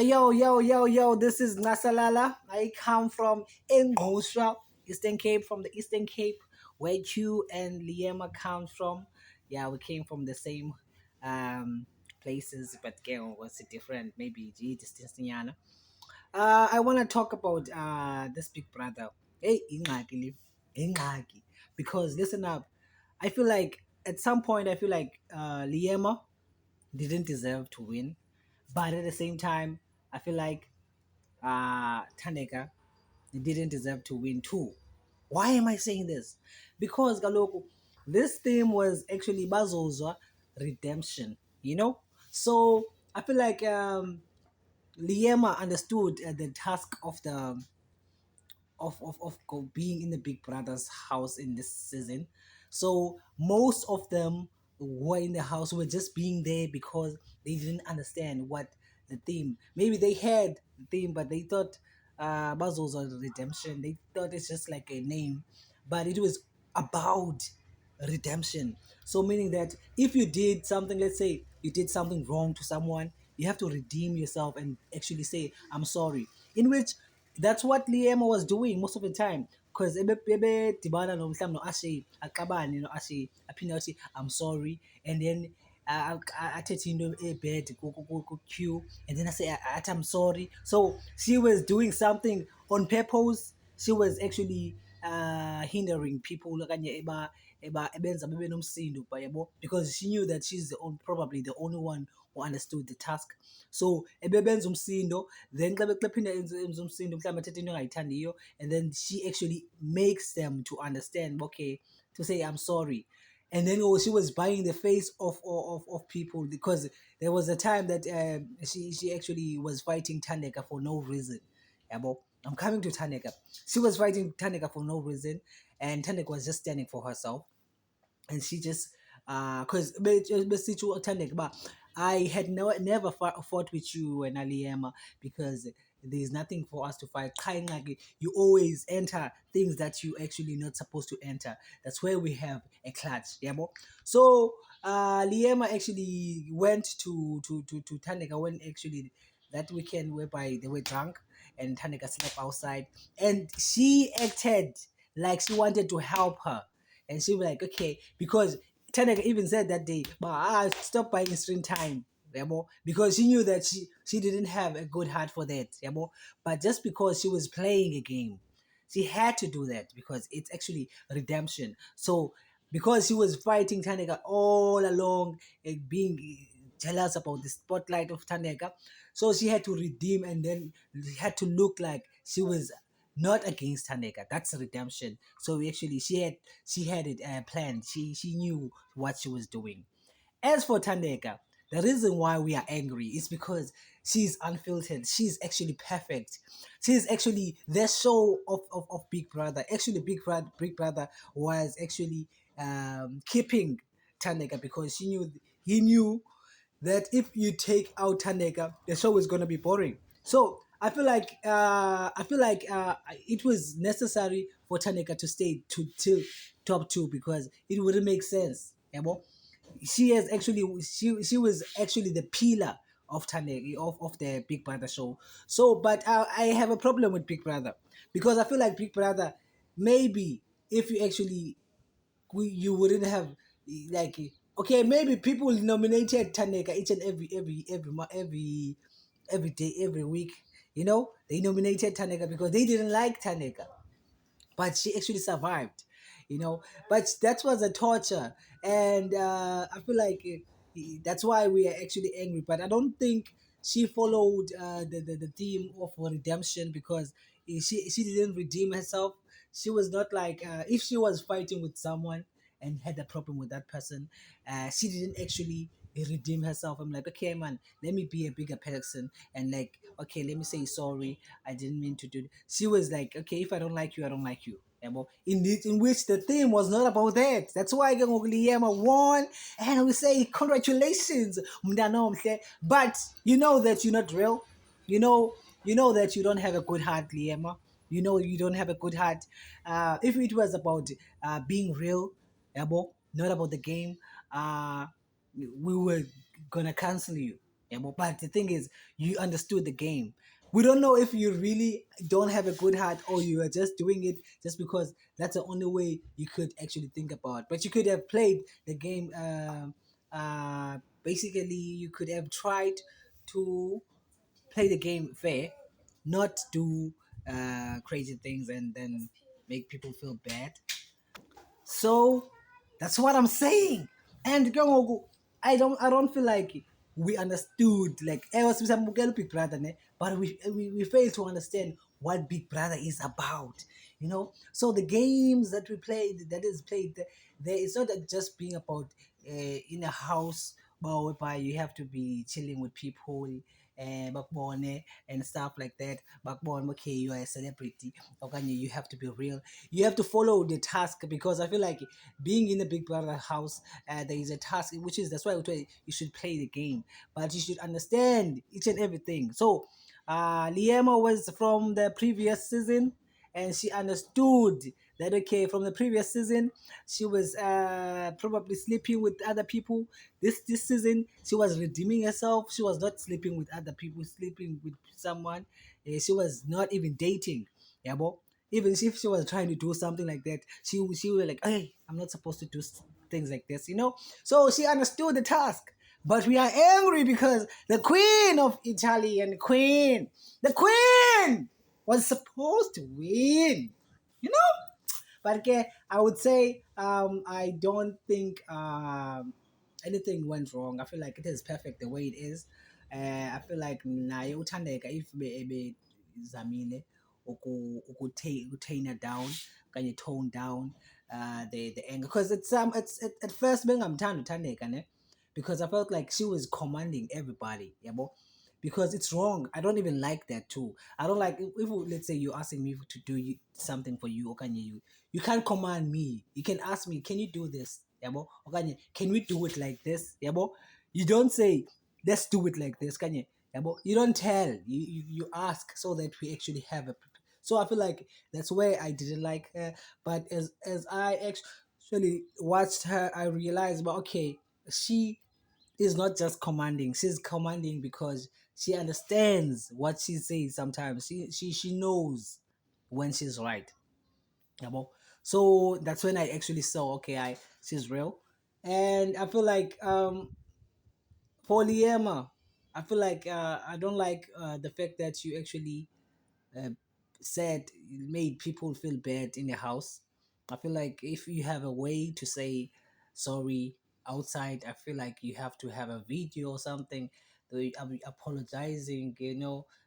Yo, this is Nasalala. I come from Engosha, Eastern Cape, from the Eastern Cape, where Q and LIEMA comes from. Yeah, we came from the same places, but again, was it different? Maybe G distance. I want to talk about this big brother. Hey, Ingaki, Ingaki. Because listen up, I feel like at some point, I feel like LIEMA didn't deserve to win, but at the same time, I feel like THANDEKA didn't deserve to win too. Why am I saying this? Because Galoko, this theme was actually Bazozwa redemption, you know? So I feel like Liema understood the task of the being in the Big Brother's house in this season. So most of them were in the house were just being there because they didn't understand what the theme. Maybe they had the theme, but they thought Bazo's or redemption. They thought it's just like a name, but it was about redemption. So meaning that if you did something, let's say you did something wrong to someone, you have to redeem yourself and actually say I'm sorry. In which that's what Liema was doing most of the time. Because dibana no mhlawumbe no Ashe axabane no Ashe aphinde athi I'm sorry, and then athethe into ebad ku-Q, and then I say I'm sorry. So she was doing something on purpose. She was actually hindering people okanye ebenza bebe nomsindo yabo, because she knew that she's probably the only one who understood the task. So ebebenza umsindo, then xa phinde enza umsindo mhlawumbe athethe into engayithandiyo, and then she actually makes them to understand, okay, to say I'm sorry. And then she was buying the face of people, because there was a time that she actually was fighting THANDEKA for no reason. Yabo, I'm coming to THANDEKA. She was fighting THANDEKA for no reason, and THANDEKA was just standing for herself, and she just because I had never fought with you and Aliema, because there's nothing for us to fight. You always enter things that you actually not supposed to enter. That's where we have a clutch. Yeah, so Liema actually went to THANDEKA when actually that weekend, whereby they were drunk and THANDEKA slept outside, and she acted like she wanted to help her, and she was like, okay, because THANDEKA even said that day, but stop buying screen time. Yabo, because she knew that she didn't have a good heart for that. Yabo, but just because she was playing a game, she had to do that because it's actually redemption. So because she was fighting THANDEKA all along, being jealous about the spotlight of THANDEKA, so she had to redeem, and then had to look like she was not against THANDEKA. That's redemption. So actually, she had it planned. She knew what she was doing. As for THANDEKA, the reason why we are angry is because she's unfiltered. She's actually perfect. She's actually the show of Big Brother. Actually, Big Brother was actually keeping THANDEKA, because he knew that if you take out THANDEKA, the show is gonna be boring. So I feel like it was necessary for THANDEKA to stay to till top two, because it wouldn't make sense. Yabo? She was actually the pillar of THANDEKA, of the Big Brother show. So, but I have a problem with Big Brother, because I feel like Big Brother, maybe if you actually you wouldn't have, like, okay, maybe people nominated THANDEKA each and every day, every week. They nominated THANDEKA because they didn't like THANDEKA, but she actually survived. But that was a torture, and I feel like that's why we are actually angry. But I don't think she followed the theme of redemption, because she didn't redeem herself. She was not like, if she was fighting with someone and had a problem with that person, she didn't actually redeem herself. I'm like, okay, man, let me be a bigger person, and like, okay, let me say sorry, I didn't mean to do it. She was like, okay, if I don't like you, I don't like you. Yabo? In which the theme was not about that. That's why Liema won, and we say congratulations, mntana omhle. But you know that you're not real. You know that you don't have a good heart, Liema. You know you don't have a good heart. If it was about being real, yabo, not about the game, we were gonna cancel you. Yeah, but the thing is, you understood the game. We don't know if you really don't have a good heart or you are just doing it just because that's the only way you could actually think about. But you could have played the game. Basically, you could have tried to play the game fair, not do crazy things and then make people feel bad. So that's what I'm saying. And ke ngoku, I don't feel like we understood like was Big Brother, ne? But we fail to understand what Big Brother is about. So the games that we played, that is played there, it's not just being about in a house, but whereby you have to be chilling with people and bakbone and stuff like that. Bakbone, okay, you are a celebrity. Okay, you have to be real. You have to follow the task because I feel like being in the Big Brother house, there is a task, which is that's why you should play the game, but you should understand each and everything. So, LIEMA was from the previous season, and she understood that okay, from the previous season, she was probably sleeping with other people. This season, she was redeeming herself. She was not sleeping with other people, sleeping with someone. She was not even dating. Yeah, but even if she was trying to do something like that, she was like, hey, I'm not supposed to do things like this. So she understood the task. But we are angry because the queen of Italy and the queen was supposed to win. You know? But okay, I would say I don't think anything went wrong. I feel like it is perfect the way it is. I feel like naye uthandeka if zamile ukuthaina down kanye tone down the anger because at first bengamthanda uthandeka ne because I felt like she was commanding everybody, yabo. Because it's wrong. I don't even like that too. I don't like if let's say you're asking me to do something for you, or you can't command me. You can ask me, can you do this? Yabo? Or can we do it like this? Yabo? You don't say, let's do it like this, can you? Yabo? You don't tell. You ask so that we actually have a. So I feel like that's where I didn't like her. But as I actually watched her, I realized, but okay, she is not just commanding. She's commanding because she understands what she says sometimes. She knows when she's right. You know? So that's when I actually saw okay, she's real. And I feel like for LIEMA, I feel like I don't like the fact that you actually uh, said made people feel bad in the house. I feel like if you have a way to say sorry outside, I feel like you have to have a video or something. Apologizing,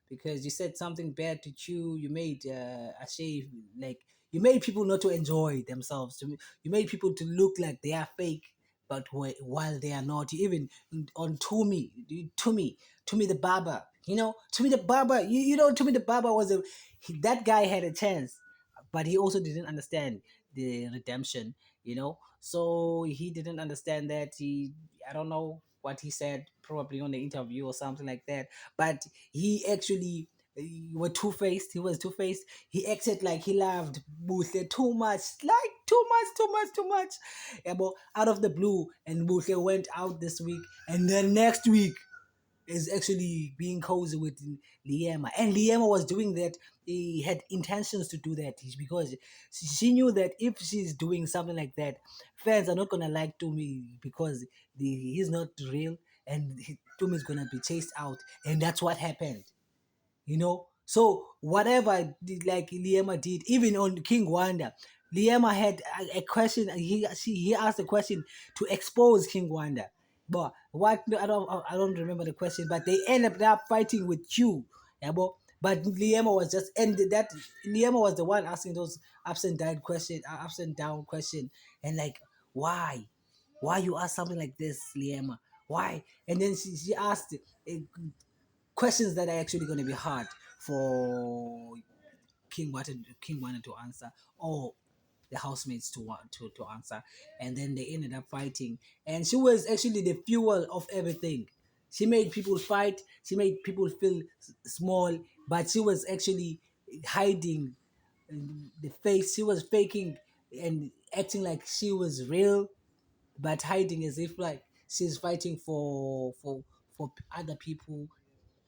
because you said something bad to you. You made a shave, like you made people not to enjoy themselves. You made people to look like they are fake, but while they are not. You even on to me the barber. To me the barber. To me the barber was that guy had a chance, but he also didn't understand the redemption. So he didn't understand that. I don't know what he said, probably on the interview or something like that. But he actually he was two-faced. He acted like he loved Buhle too much, like too much. Yeah, but out of the blue, and Buhle went out this week, and then next week is actually being cozy with LIEMA. And LIEMA was doing that. He had intentions to do that because she knew that if she's doing something like that, fans are not gonna like Tumi because he's not real, and Tumi is gonna be chased out, and that's what happened. So whatever like LIEMA did, even on King Wanda, LIEMA had a question. He asked a question to expose King Wanda, but what I don't remember the question, but they ended up fighting with Q. Yeah, but LIEMA was just ended that. LIEMA was the one asking those ups and down question, and like why you ask something like this, LIEMA? Why? And then she asked questions that are actually going to be hard for King wanted to answer, or the housemates to answer, and then they ended up fighting. And she was actually the fuel of everything. She made people fight. She made people feel small, but she was actually hiding the face. She was faking and acting like she was real, but hiding as if like she's fighting for other people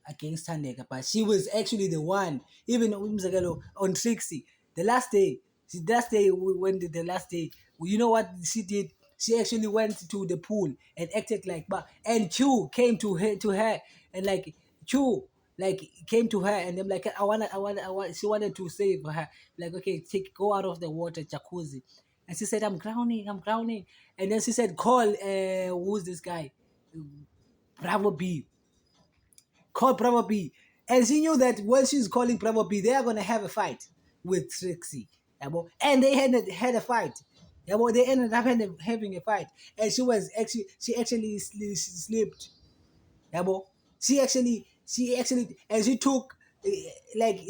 against Thandeka, but she was actually the one. Even umzekelo, on Trixie, the last day, when the last day, you know what she did? She actually went to the pool and acted like, but and Q came to her, and like Q like came to her, and I'm like, I want. She wanted to save her, like, okay, go out of the water, jacuzzi, and she said, I'm drowning, and then she said, call, who's this guy, Bravo B, call Bravo B. And she knew that when she's calling Bravo B, they are going to have a fight with Trixie. And they had a fight. They ended up having a fight. And she actually slipped. Yabo. She actually, and she took, like,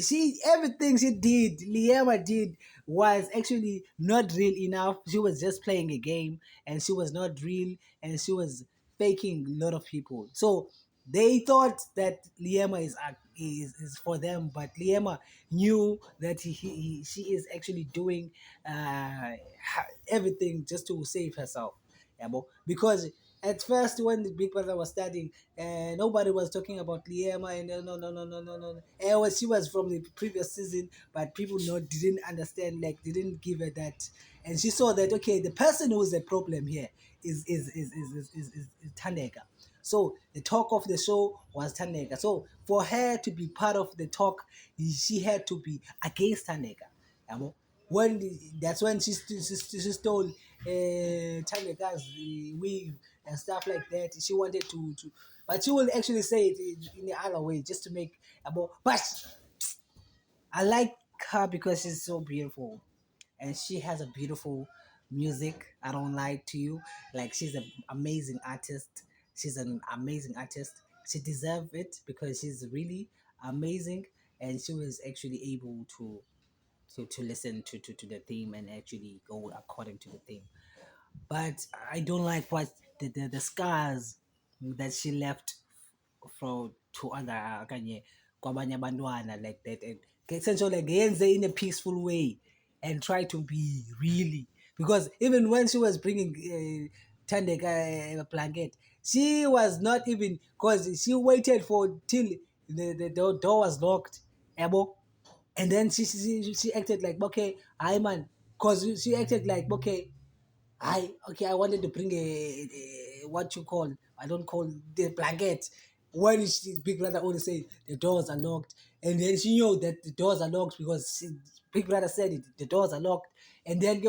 everything she did, LIEMA did, was actually not real enough. She was just playing a game, and she was not real, and she was faking a lot of people. So they thought that LIEMA is for them, but LIEMA knew that she is actually doing everything just to save herself. Because at first, when the Big Brother was starting, nobody was talking about LIEMA, and no. She was from the previous season, but people didn't understand, like, didn't give her that. And she saw that, okay, the person who's the problem here is Thandeka. So the talk of the show was Thandeka. So for her to be part of the talk, she had to be against Thandeka. That's when she stole Thandeka's wig and stuff like that. She wanted to, but she will actually say it in the other way, just to make about. But I like her because she's so beautiful, and she has a beautiful music. I don't lie to you. Like, she's an amazing artist. She's an amazing artist. She deserves it because she's really amazing, and she was actually able to listen to the theme and actually go according to the theme. But I don't like what the scars that she left for to other kanye kwabanye abantwana, like that, and essentially like yenze in a peaceful way and try to be really, because even when she was bringing Thandeka a blanket, she was not even, because she waited for till the door was locked, ebo, and then she acted like, okay, I man, because she acted like, okay, I wanted to bring what you call, I don't call the blanket. When Big Brother only said the doors are locked, and then she knew that the doors are locked because Big Brother said it, the doors are locked, and then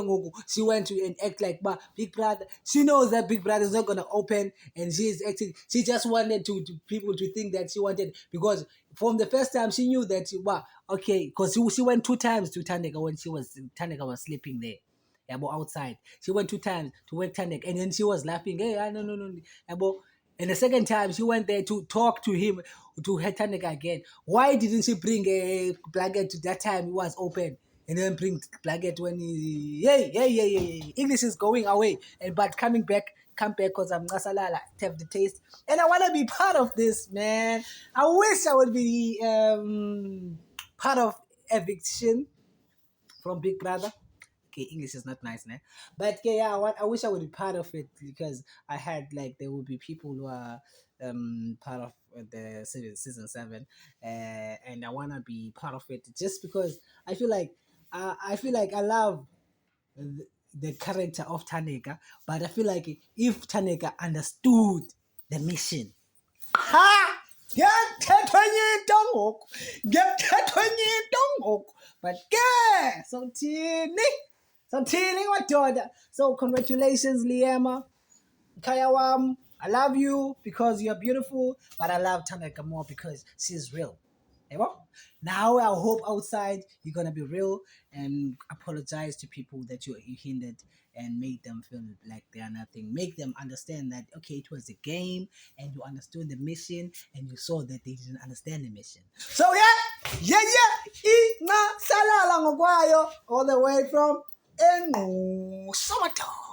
she went to and act like, but Big Brother, she knows that Big Brother is not gonna open, and she is acting. She just wanted to people to think that she wanted, because from the first time she knew that, wow, okay, because she went 2 times to Thandeka when Thandeka was sleeping there. Yabo, outside. She went 2 times to wake Tanek, and then she was laughing. Hey, no. Yabo. And the second time she went there to talk to him, to Tanek again. Why didn't she bring a blanket to that time it was open? And then bring blanket when yeah. English is going away, and but come back because I'm Nasalala, have the taste. And I wanna be part of this, man. I wish I would be part of eviction from Big Brother. Okay, English is not nice, man. But okay, yeah, I wish I would be part of it, because I had, like, there would be people who are part of the season 7, and I wanna be part of it just because I feel like I love the character of Thandeka, but I feel like if Thandeka understood the mission, ha! Ngekuthethwa into ngoku, ngekuthethwa into ngoku, but ke sothini madoda. So congratulations, LIEMA, Kaya wam. I love you because you're beautiful, but I love Thandeka more because she's real. Now I hope outside you're gonna be real and apologize to people that you hindered and made them feel like they are nothing. Make them understand that, okay, it was a game, and you understood the mission, and you saw that they didn't understand the mission. So yeah, salala ngokwayo, all the way from Somato.